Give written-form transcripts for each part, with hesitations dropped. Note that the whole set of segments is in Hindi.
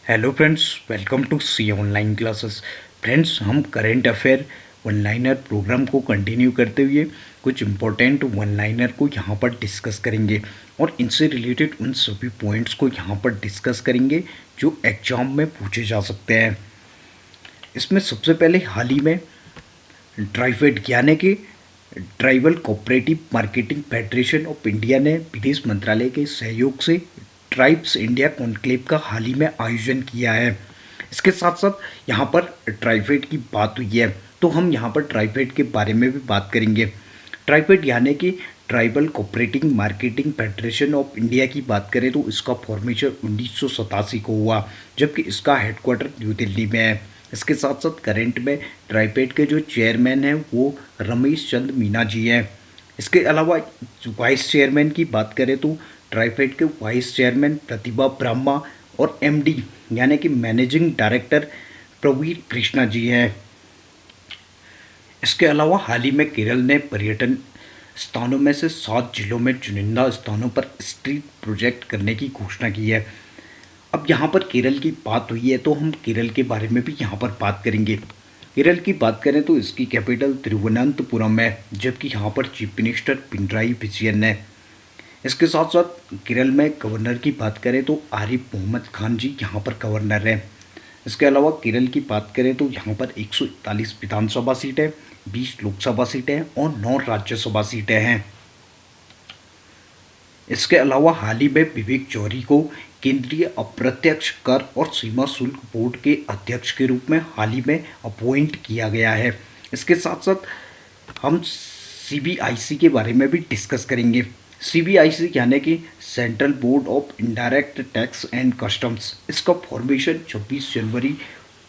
Hello friends, welcome to C online classes. Friends, हम current affair one liner program को कंटिन्यू करते हुए कुछ इम्पोर्टेंट वन लाइनर को यहाँ पर डिस्कस करेंगे और इनसे रिलेटेड उन सभी पॉइंट्स को यहाँ पर डिस्कस करेंगे जो एग्जाम में पूछे जा सकते हैं। इसमें सबसे पहले हाल ही में ट्राइफेड यानी कि tribal cooperative marketing federation of India ने विदेश मंत्रालय के सहयोग से ट्राइब्स इंडिया कॉन्क्लेव का हाल ही में आयोजन किया है। इसके साथ साथ यहाँ पर ट्राइफेड की बात हुई है, तो हम यहाँ पर ट्राइफेड के बारे में भी बात करेंगे। ट्राइफेड यानी कि tribal cooperative marketing federation of India की बात करें तो इसका फॉर्मेशन 1987 को हुआ, जबकि इसका हेडक्वार्टर न्यू दिल्ली में है। इसके साथ साथ करंट में ट्राइफेड के जो चेयरमैन हैं वो रमेश चंद मीना जी हैं। इसके अलावा वाइस चेयरमैन की बात करें तो ट्राइफेड के वाइस चेयरमैन प्रतिभा ब्रह्मा और एमडी यानी कि मैनेजिंग डायरेक्टर प्रवीर कृष्णा जी हैं। इसके अलावा हाल ही में केरल ने पर्यटन स्थानों में से 7 जिलों में चुनिंदा स्थानों पर स्ट्रीट प्रोजेक्ट करने की घोषणा की है। अब यहाँ पर केरल की बात हुई है तो हम केरल के बारे में भी यहाँ पर बात करेंगे। केरल की बात करें तो इसकी कैपिटल तिरुवनंतपुरम है, जबकि यहाँ पर चीफ मिनिस्टर पिनराई विजयन है। इसके साथ साथ केरल में गवर्नर की बात करें तो आरिफ मोहम्मद खान जी यहाँ पर गवर्नर हैं। इसके अलावा केरल की बात करें तो यहाँ पर 141 विधानसभा सीटें, 20 लोकसभा सीटें और 9 राज्यसभा सीटें हैं। इसके अलावा हाल ही में विवेक जौहरी को केंद्रीय अप्रत्यक्ष कर और सीमा शुल्क बोर्ड के अध्यक्ष के रूप में हाल ही में अपॉइंट किया गया है। इसके साथ साथ हम सीबीआईसी के बारे में भी डिस्कस करेंगे। सीबीआईसी यानी कि central board of indirect tax and customs, इसका फॉर्मेशन 26 जनवरी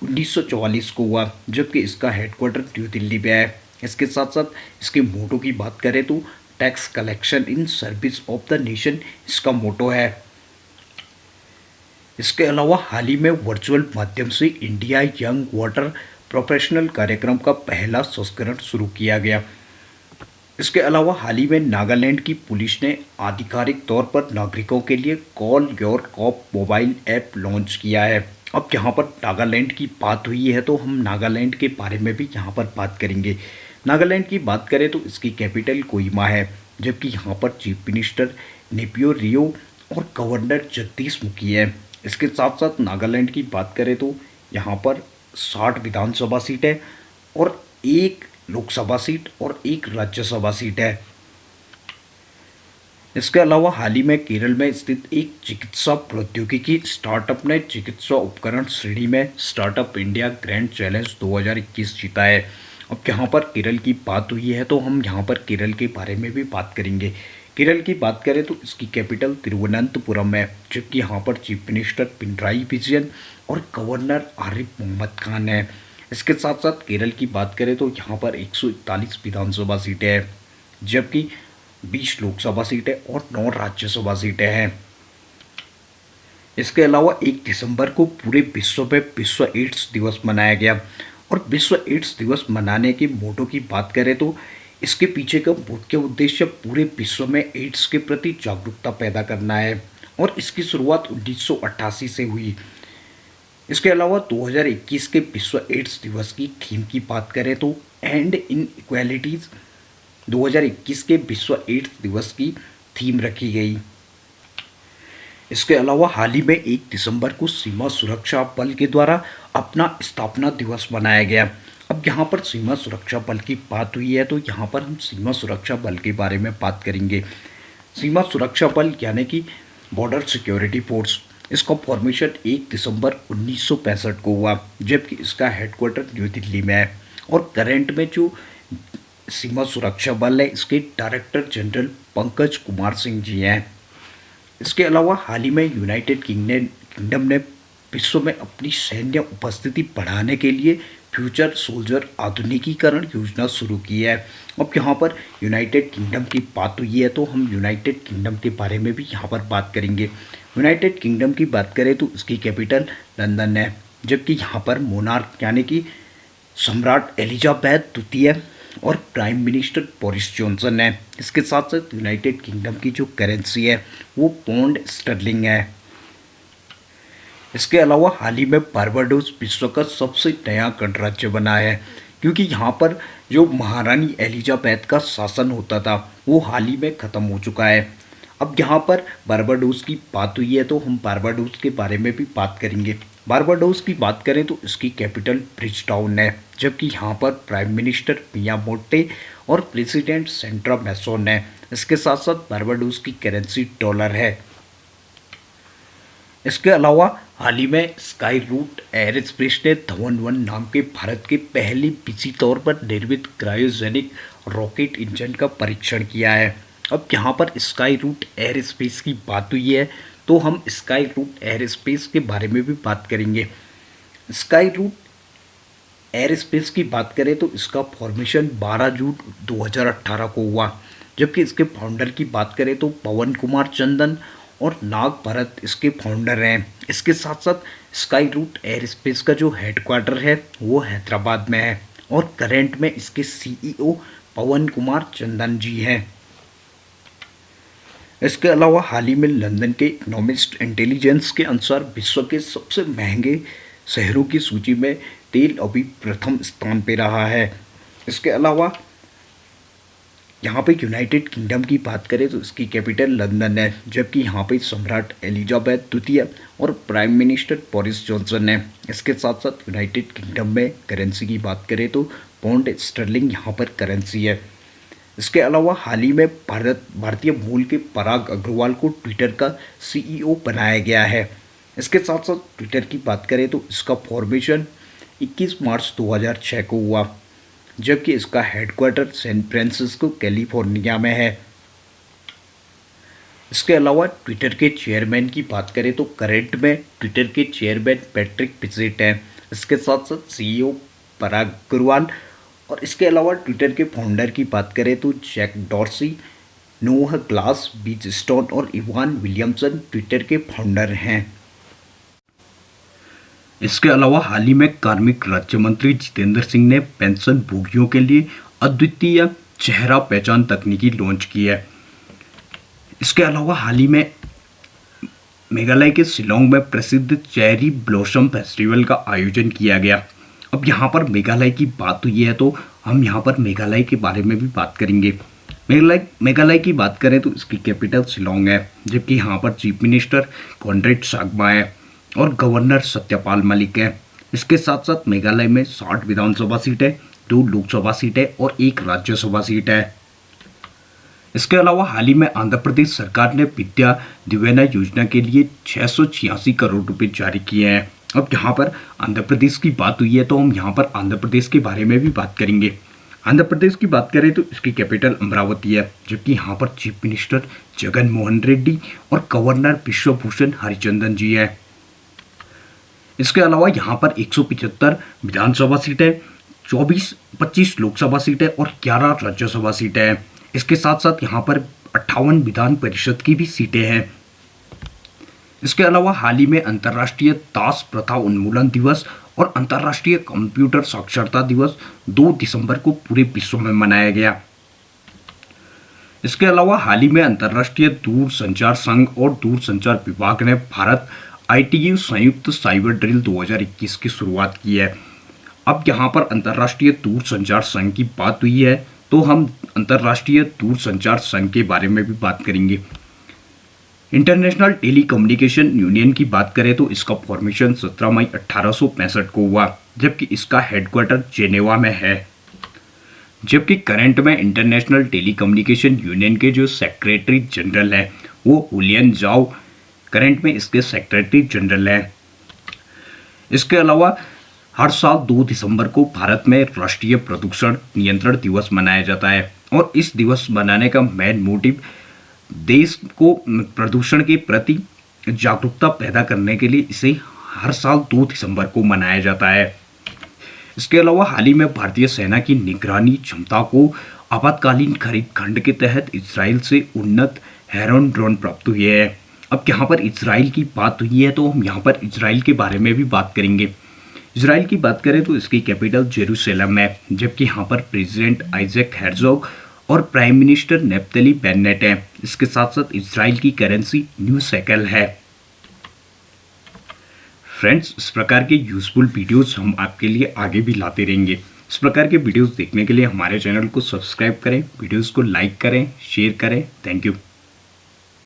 1944 को हुआ, जबकि इसका हेडक्वार्टर न्यू दिल्ली में है। इसके साथ साथ इसके मोटो की बात करें तो tax collection in service of the nation इसका मोटो है। इसके अलावा हाल ही में वर्चुअल माध्यम से इंडिया यंग वाटर प्रोफेशनल कार्यक्रम का पहला संस्करण शुरू किया गया। इसके अलावा हाल ही में नागालैंड की पुलिस ने आधिकारिक तौर पर नागरिकों के लिए call your cop mobile app launch किया है। अब यहाँ पर नागालैंड की बात हुई है तो हम नागालैंड के बारे में भी यहाँ पर बात करेंगे। नागालैंड की बात करें तो इसकी कैपिटल कोहिमा है, जबकि यहाँ पर चीफ मिनिस्टर नेपियो रियो और गवर्नर जगदीश मुखी है। इसके साथ साथ नागालैंड की बात करें तो यहाँ पर 60 विधानसभा सीटें और 1 लोकसभा सीट और 1 राज्यसभा सीट है। इसके अलावा हाल ही में केरल में स्थित एक चिकित्सा प्रौद्योगिकी स्टार्टअप ने चिकित्सा उपकरण श्रेणी में स्टार्टअप इंडिया ग्रैंड चैलेंज 2021 जीता है। अब यहाँ पर केरल की बात हुई है तो हम यहाँ पर केरल के बारे में भी बात करेंगे। केरल की बात करें तो इसकी कैपिटल तिरुवनंतपुरम है, जबकि यहाँ पर चीफ मिनिस्टर पिनराई विजयन और गवर्नर आरिफ मोहम्मद खान है। इसके साथ साथ केरल की बात करें तो यहाँ पर 141 विधानसभा सीटें हैं, जबकि 20 लोकसभा सीटें और 9 राज्यसभा सीटें हैं। इसके अलावा 1 दिसंबर को पूरे विश्व में विश्व एड्स दिवस मनाया गया और विश्व एड्स दिवस मनाने के मोटो की बात करें तो इसके पीछे का मुख्य उद्देश्य पूरे विश्व में एड्स के प्रति जागरूकता पैदा करना है और इसकी शुरुआत 1988 से हुई। इसके अलावा 2021 के विश्व एड्स दिवस की थीम की बात करें तो एंड इन इक्वालिटीज़ 2021 के विश्व एड्स दिवस की थीम रखी गई। इसके अलावा हाल ही में 1 दिसंबर को सीमा सुरक्षा बल के द्वारा अपना स्थापना दिवस मनाया गया। अब यहाँ पर सीमा सुरक्षा बल की बात हुई है तो यहाँ पर हम सीमा सुरक्षा बल के बारे में बात करेंगे। सीमा सुरक्षा बल यानी कि बॉर्डर सिक्योरिटी फोर्स, इसका फॉर्मेशन 1 दिसंबर 1965 को हुआ, जबकि इसका हेडक्वार्टर न्यू दिल्ली में है और करंट में जो सीमा सुरक्षा बल है इसके डायरेक्टर जनरल पंकज कुमार सिंह जी हैं। इसके अलावा हाल ही में यूनाइटेड किंगडम ने विश्व में अपनी सैन्य उपस्थिति बढ़ाने के लिए फ्यूचर सोल्जर आधुनिकीकरण योजना शुरू की है। अब यहाँ पर यूनाइटेड किंगडम की बात हुई है तो हम यूनाइटेड किंगडम के बारे में भी यहाँ पर बात करेंगे। यूनाइटेड किंगडम की बात करें तो इसकी कैपिटल लंदन है, जबकि यहाँ पर मोनार्क यानी कि सम्राट एलिजाबेथ द्वितीय और प्राइम मिनिस्टर बोरिस जॉनसन है। इसके साथ साथ यूनाइटेड किंगडम की जो करेंसी है वो पौंड स्टर्लिंग है। इसके अलावा हाल ही में बारबाडोस विश्व का सबसे नया गणराज्य बना है, क्योंकि यहाँ पर जो महारानी एलिजाबेथ का शासन होता था वो हाल ही में ख़त्म हो चुका है। अब यहाँ पर बारबाडोस की बात हुई है तो हम बारबाडोस के बारे में भी बात करेंगे। बारबाडोस की बात करें तो इसकी कैपिटल ब्रिजटाउन है, जबकि यहाँ पर प्राइम मिनिस्टर मिया मोटे और प्रेसिडेंट सेंट्रा मैसोन है। इसके साथ साथ बारबाडोस की करेंसी डॉलर है। इसके अलावा हाल ही में स्काई रूट एयरस्पेस ने धवन वन नाम के भारत के पहले किसी तौर पर निर्मित क्रायोजेनिक रॉकेट इंजन का परीक्षण किया है। अब यहाँ पर स्काई रूट एयरस्पेस की बात हुई है तो हम स्काई रूट एयरस्पेस के बारे में भी बात करेंगे। स्काई रूट एयरस्पेस की बात करें तो इसका फॉर्मेशन 12 जून 2018 को हुआ, जबकि इसके फाउंडर की बात करें तो पवन कुमार चंदन और नाग भरत इसके फाउंडर हैं। इसके साथ साथ स्काई रूट एयरस्पेस का जो हेडक्वार्टर है वो हैदराबाद में है और करंट में इसके सीईओ पवन कुमार चंदन जी हैं। इसके अलावा हाल ही में लंदन के इकोनॉमिस्ट इंटेलिजेंस के अनुसार विश्व के सबसे महंगे शहरों की सूची में तेल अवीव प्रथम स्थान पे रहा है। इसके अलावा यहाँ पे यूनाइटेड किंगडम की बात करें तो इसकी कैपिटल लंदन है, जबकि यहाँ पे सम्राट एलिजाबेथ द्वितीय और प्राइम मिनिस्टर बोरिस जॉनसन है। इसके साथ साथ यूनाइटेड किंगडम में करेंसी की बात करें तो पाउंड स्टर्लिंग यहाँ पर करेंसी है। इसके अलावा हाल ही में भारतीय मूल के पराग अग्रवाल को ट्विटर का सीईओ बनाया गया है। इसके साथ साथ ट्विटर की बात करें तो इसका फॉर्मेशन 21 मार्च 2006 को हुआ, जबकि इसका हेडक्वार्टर सैन फ्रांसिस्को कैलिफोर्निया में है। इसके अलावा ट्विटर के चेयरमैन की बात करें तो करंट में ट्विटर के चेयरमैन पैट्रिक पिचेट हैं। इसके साथ साथ सीईओ पराग अग्रवाल और इसके अलावा ट्विटर के फाउंडर की बात करें तो जैक डॉर्सी, नोह ग्लास, बीच स्टोन और इवान विलियमसन ट्विटर के फाउंडर हैं। इसके अलावा हाल ही में कार्मिक राज्य मंत्री जितेंद्र सिंह ने पेंशन भोगियों के लिए अद्वितीय चेहरा पहचान तकनीकी लॉन्च की है। इसके अलावा हाल ही में मेघालय के शिलोंग में प्रसिद्ध चेरी ब्लॉसम फेस्टिवल का आयोजन किया गया। अब यहाँ पर मेघालय की बात हुई है तो हम यहाँ पर मेघालय के बारे में भी बात करेंगे। मेघालय की बात करें तो इसकी कैपिटल शिलोंग है, जबकि यहाँ पर चीफ मिनिस्टर कॉनरेड सागमा है और गवर्नर सत्यपाल मलिक है। इसके साथ साथ मेघालय में 60 विधानसभा सीटें, 2 लोकसभा सीटें और 1 राज्यसभा सीट है। इसके अलावा हाल ही में आंध्र प्रदेश सरकार ने विद्या दिवेना योजना के लिए 686 करोड़ रुपए जारी किए हैं। अब यहाँ पर आंध्र प्रदेश की बात हुई है तो हम यहाँ पर आंध्र प्रदेश के बारे में भी बात करेंगे। आंध्र प्रदेश की बात करें तो इसकी कैपिटल अमरावती है, जबकि यहाँ पर चीफ मिनिस्टर जगन मोहन रेड्डी और गवर्नर विश्वभूषण हरिचंदन जी है। इसके अलावा यहाँ पर 175 विधानसभा सीटें, 25 लोकसभा सीटें और 11 राज्यसभा सीटें हैं। इसके साथ साथ यहाँ पर 58 विधान परिषद की भी सीटें हैं। इसके अलावा हाल ही में अंतर्राष्ट्रीय ताश प्रथा उन्मूलन दिवस और अंतर्राष्ट्रीय कंप्यूटर साक्षरता दिवस 2 दिसंबर को पूरे विश्व में मनाया गया। इसके अलावा हाल ही में अंतर्राष्ट्रीय दूरसंचार संघ और दूरसंचार विभाग ने भारत ITU संयुक्त साइबर ड्रिल 2021 की शुरुआत की है। अब यहाँ पर अंतर्राष्ट्रीय दूरसंचार संघ की बात हुई है तो हम अंतर्राष्ट्रीय दूरसंचार संघ के बारे में भी बात करेंगे। इंटरनेशनल टेलीकम्युनिकेशन यूनियन की बात करें तो इसका फॉर्मेशन 17 मई 1865 को हुआ, जबकि इसका हेडक्वार्टर जेनेवा में है। जबकि करंट में इंटरनेशनल टेलीकम्युनिकेशन यूनियन के जो सेक्रेटरी जनरल हैं वो हुलियन जाओ करंट में इसके सेक्रेटरी जनरल हैं। इसके अलावा हर साल 2 दिसंबर को भारत में राष्ट्रीय प्रदूषण नियंत्रण दिवस मनाया जाता है और इस दिवस मनाने का मेन मोटिव देश को प्रदूषण के प्रति जागरूकता पैदा करने के लिए इसे हर साल 2 दिसंबर को मनाया जाता है। इसके अलावा हाल ही में भारतीय सेना की निगरानी क्षमता को आपातकालीन खरीद खंड के तहत इजराइल से उन्नत हेरॉन ड्रोन प्राप्त हुए हैं। अब यहाँ पर इजराइल की बात हुई है तो हम यहाँ पर इजराइल के बारे में भी बात करेंगे। इजराइल की बात करें तो इसकी कैपिटल जेरूसलम है, जबकि यहाँ पर प्रेसिडेंट आइजैक हेर्जोग और प्राइम मिनिस्टर नेफ्तली बेन्नेट हैं। इसके साथ साथ इजराइल की करेंसी न्यू शेकेल है। फ्रेंड्स, इस प्रकार के यूज़फुल वीडियोस हम आपके लिए आगे भी लाते रहेंगे। इस प्रकार के वीडियोस देखने के लिए हमारे चैनल को सब्सक्राइब करें, वीडियोस को लाइक करें, शेयर करें। Thank you.